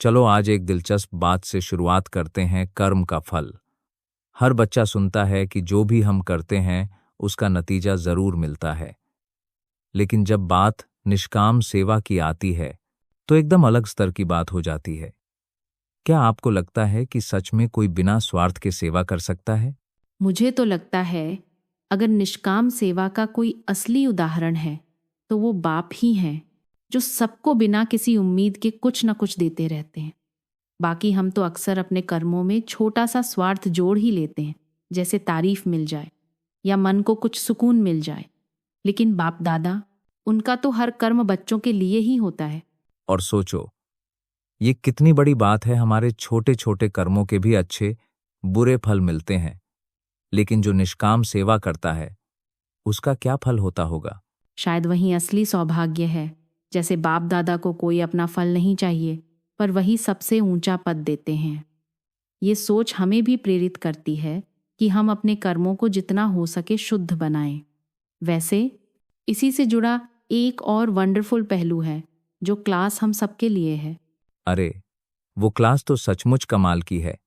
चलो आज एक दिलचस्प बात से शुरुआत करते हैं, कर्म का फल। हर बच्चा सुनता है कि जो भी हम करते हैं उसका नतीजा जरूर मिलता है, लेकिन जब बात निष्काम सेवा की आती है तो एकदम अलग स्तर की बात हो जाती है। क्या आपको लगता है कि सच में कोई बिना स्वार्थ के सेवा कर सकता है? मुझे तो लगता है अगर निष्काम सेवा का कोई असली उदाहरण है तो वो बाप ही हैं, जो सबको बिना किसी उम्मीद के कुछ न कुछ देते रहते हैं। बाकी हम तो अक्सर अपने कर्मों में छोटा सा स्वार्थ जोड़ ही लेते हैं, जैसे तारीफ मिल जाए या मन को कुछ सुकून मिल जाए। लेकिन बाप दादा, उनका तो हर कर्म बच्चों के लिए ही होता है। और सोचो, ये कितनी बड़ी बात है, हमारे छोटे छोटे कर्मों के भी अच्छे बुरे फल मिलते हैं, लेकिन जो निष्काम सेवा करता है उसका क्या फल होता होगा? शायद वही असली सौभाग्य है। जैसे बाप दादा को कोई अपना फल नहीं चाहिए, पर वही सबसे ऊंचा पद देते हैं। ये सोच हमें भी प्रेरित करती है कि हम अपने कर्मों को जितना हो सके शुद्ध बनाएं। वैसे इसी से जुड़ा एक और वंडरफुल पहलू है, जो क्लास हम सबके लिए है। अरे, वो क्लास तो सचमुच कमाल की है।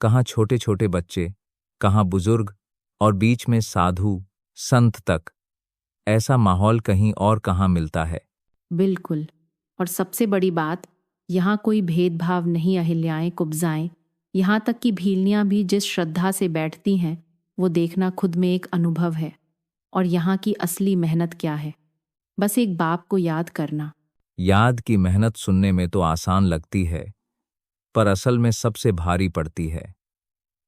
कहाँ छोटे छोटे बच्चे, कहाँ बुजुर्ग, और बीच में साधु संत तक। ऐसा माहौल कहीं और कहाँ मिलता है? बिल्कुल। और सबसे बड़ी बात, यहाँ कोई भेदभाव नहीं, अहिल्याएं कुब्जाएं, यहाँ तक कि भीलनियाँ भी जिस श्रद्धा से बैठती हैं वो देखना खुद में एक अनुभव है। और यहाँ की असली मेहनत क्या है? बस एक बाप को याद करना। याद की मेहनत सुनने में तो आसान लगती है, पर असल में सबसे भारी पड़ती है।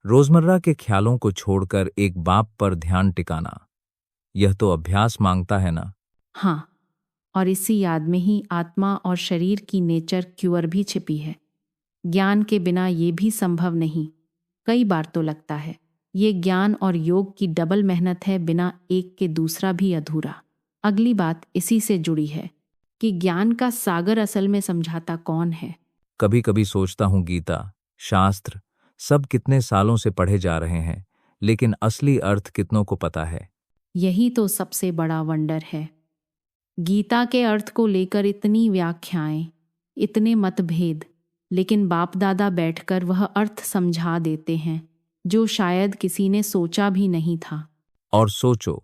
रोजमर्रा के ख्यालों को छोड़कर एक बाप पर ध्यान टिकाना, यह तो अभ्यास मांगता है ना? हाँ, और इसी याद में ही आत्मा और शरीर की नेचर क्यूअर भी छिपी है। ज्ञान के बिना ये भी संभव नहीं। कई बार तो लगता है ये ज्ञान और योग की डबल मेहनत है, बिना एक के दूसरा भी अधूरा। अगली बात इसी से जुड़ी है कि ज्ञान का सागर असल में समझाता कौन है। कभी कभी सोचता हूँ, गीता, शास्त्र सब कितने सालों से पढ़े जा रहे हैं, लेकिन असली अर्थ कितनों को पता है? यही तो सबसे बड़ा वंडर है। गीता के अर्थ को लेकर इतनी व्याख्याएं, इतने मतभेद, लेकिन बाप दादा बैठकर वह अर्थ समझा देते हैं जो शायद किसी ने सोचा भी नहीं था। और सोचो,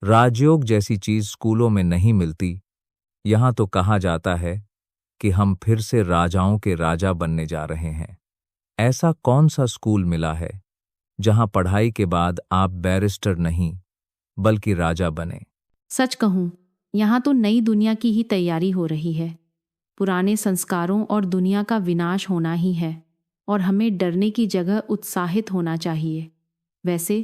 राजयोग जैसी चीज स्कूलों में नहीं मिलती, यहां तो कहा जाता है कि हम फिर से राजाओं के राजा बनने जा रहे हैं। ऐसा कौन सा स्कूल मिला है जहां पढ़ाई के बाद आप बैरिस्टर नहीं बल्कि राजा बने? सच कहूं, यहाँ तो नई दुनिया की ही तैयारी हो रही है। पुराने संस्कारों और दुनिया का विनाश होना ही है, और हमें डरने की जगह उत्साहित होना चाहिए। वैसे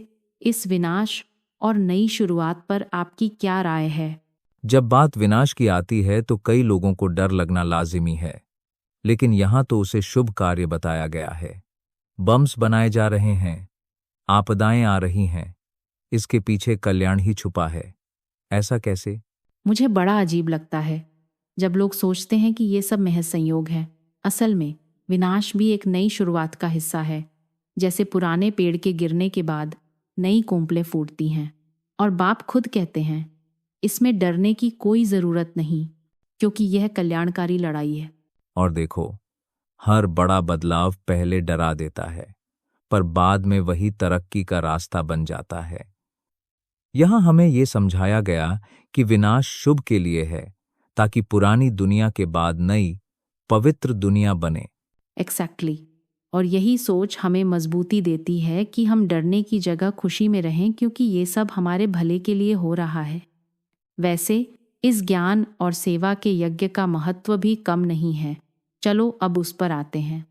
इस विनाश और नई शुरुआत पर आपकी क्या राय है? जब बात विनाश की आती है तो कई लोगों को डर लगना लाजिमी है, लेकिन यहां तो उसे शुभ कार्य बताया गया है। बम्स बनाए जा रहे हैं, आपदाएं आ रही हैं, इसके पीछे कल्याण ही छुपा है। ऐसा कैसे? मुझे बड़ा अजीब लगता है जब लोग सोचते हैं कि ये सब महज संयोग है। असल में विनाश भी एक नई शुरुआत का हिस्सा है। जैसे पुराने पेड़ के गिरने के बाद नई कोंपलें फूटती हैं। और बाप खुद कहते हैं, इसमें डरने की कोई ज़रूरत नहीं, क्योंकि यह कल्याणकारी लड़ाई है। और देखो, हर बड़ा बदलाव पहले डरा देता है, पर बाद में वही तरक्की का रास्ता बन जाता है। यहां हमें यह समझाया गया कि विनाश शुभ के लिए है, ताकि पुरानी दुनिया के बाद नई पवित्र दुनिया बने। एग्जैक्टली। और यही सोच हमें मजबूती देती है कि हम डरने की जगह खुशी में रहें, क्योंकि ये सब हमारे भले के लिए हो रहा है। वैसे इस ज्ञान और सेवा के यज्ञ का महत्व भी कम नहीं है। चलो अब उस पर आते हैं।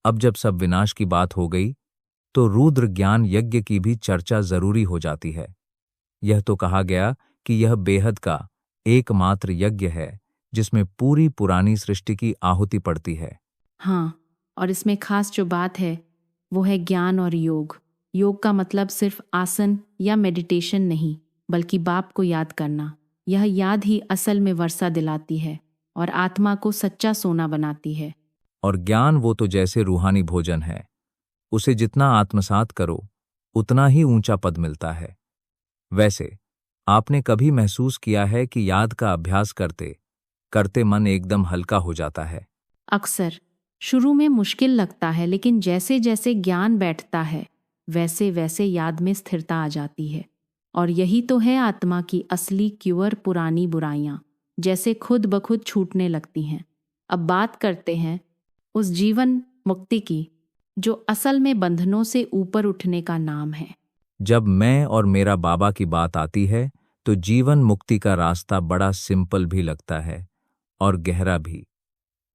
अब जब सब विनाश की बात हो गई तो रुद्र ज्ञान यज्ञ की भी चर्चा जरूरी हो जाती है। यह तो कहा गया कि यह बेहद का एकमात्र यज्ञ है जिसमें पूरी पुरानी सृष्टि की आहुति पड़ती है। हाँ, और इसमें खास जो बात है वो है ज्ञान और योग। योग का मतलब सिर्फ आसन या मेडिटेशन नहीं, बल्कि बाप को याद करना। यह याद ही असल में वर्षा दिलाती है और आत्मा को सच्चा सोना बनाती है। और ज्ञान वो तो जैसे रूहानी भोजन है, उसे जितना आत्मसात करो उतना ही ऊंचा पद मिलता है। वैसे आपने कभी महसूस किया है कि याद का अभ्यास करते करते मन एकदम हल्का हो जाता है? अक्सर। शुरू में मुश्किल लगता है, लेकिन जैसे जैसे ज्ञान बैठता है वैसे वैसे याद में स्थिरता आ जाती है। और यही तो है आत्मा की असली क्यूअर। पुरानी बुराइयां जैसे खुद ब खुद छूटने लगती हैं। अब बात करते हैं उस जीवन मुक्ति की जो असल में बंधनों से ऊपर उठने का नाम है। जब मैं और मेरा बाबा की बात आती है तो जीवन मुक्ति का रास्ता बड़ा सिंपल भी लगता है और गहरा भी।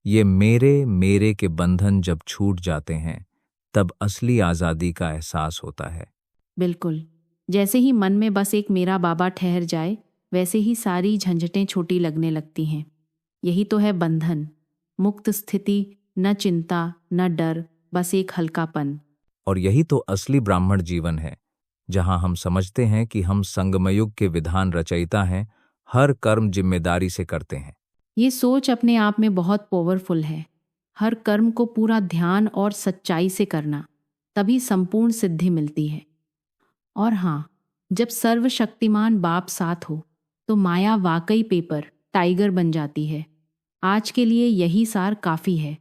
ये मेरे के बंधन जब छूट जाते हैं तब असली आज़ादी का एहसास होता है। बिल्कुल, जैसे ही मन में बस एक मेरा बाबा ठहर जाए वैसे ही सारी झंझटें छोटी लगने लगती हैं। यही तो है बंधन, मुक्त स्थिति, न चिंता न डर, बस एक हल्कापन। और यही तो असली ब्राह्मण जीवन है, जहां हम समझते हैं कि हम संगमयुग के विधान रचयिता हैं, हर कर्म जिम्मेदारी से करते हैं। ये सोच अपने आप में बहुत पावरफुल है। हर कर्म को पूरा ध्यान और सच्चाई से करना, तभी संपूर्ण सिद्धि मिलती है। और हाँ, जब सर्वशक्तिमान बाप साथ हो तो माया वाकई पेपर टाइगर बन जाती है। आज के लिए यही सार काफ़ी है।